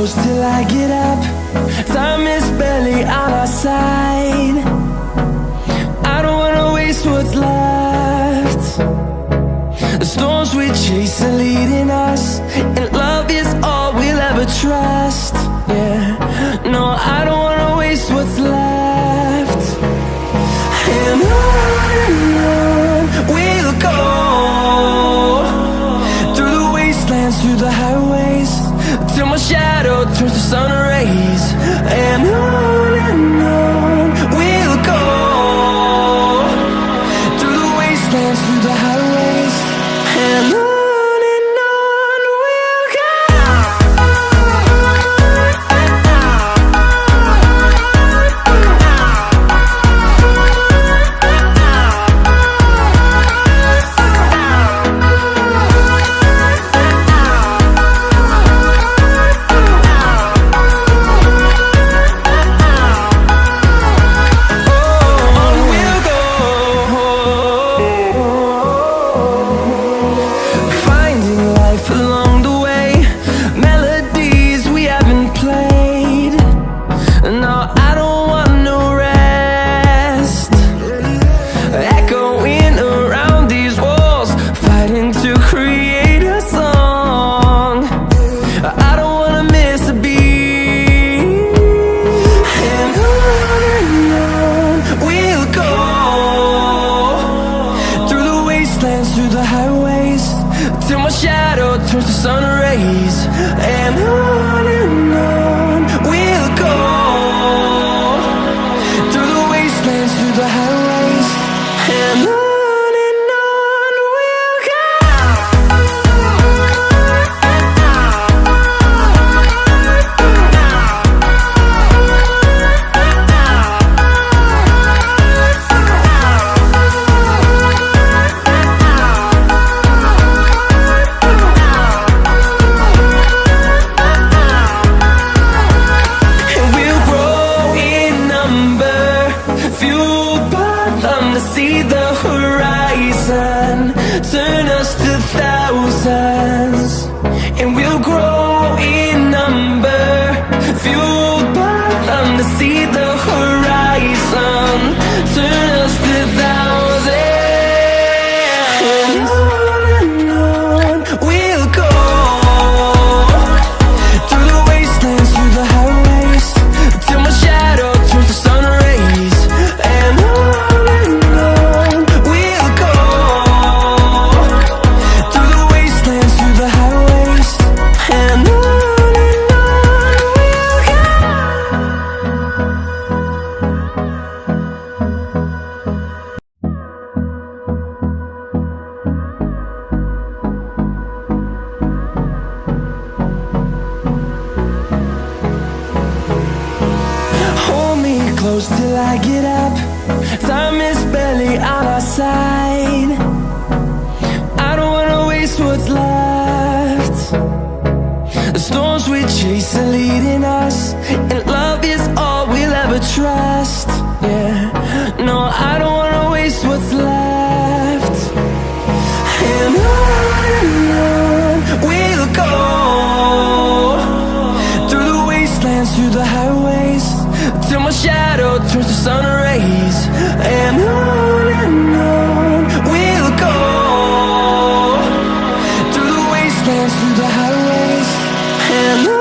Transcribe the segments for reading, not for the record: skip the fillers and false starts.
close till I get up. Time is barely on our side. I don't wanna waste what's left. The storms we chase are leading us, and love is all we'll ever trust. Yeah, no, I don't wanna waste what's left. And on we'll go, through the wastelands, through the highways, till my shadow turns to sun rays. And on we'll go, through the wastelands, through the highways, and on we'll go. Through the highways, till my shadow turns to sun rays. And on we'll go, through the wastelands, through the highways, and on we'll go. See the horizon, turn us to thousands, and we'll grow in number, fueled by them. To see the horizon, turn us to thousands, and on we'll go, through the wastelands, through the highways, till my shadow turns to sun rays. And close till I get up. Time is barely on our side. I don't wanna waste what's left. The storms we chase are leading us, and love is all we'll ever trust. Yeah, no, I don't wanna waste what's left. And on we'll go, through the wastelands, through the highways, till my shadow turns to sun rays. And on we'll go, through the wastelands, through the highways, and on.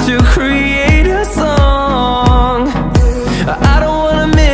To create a song, I don't wanna miss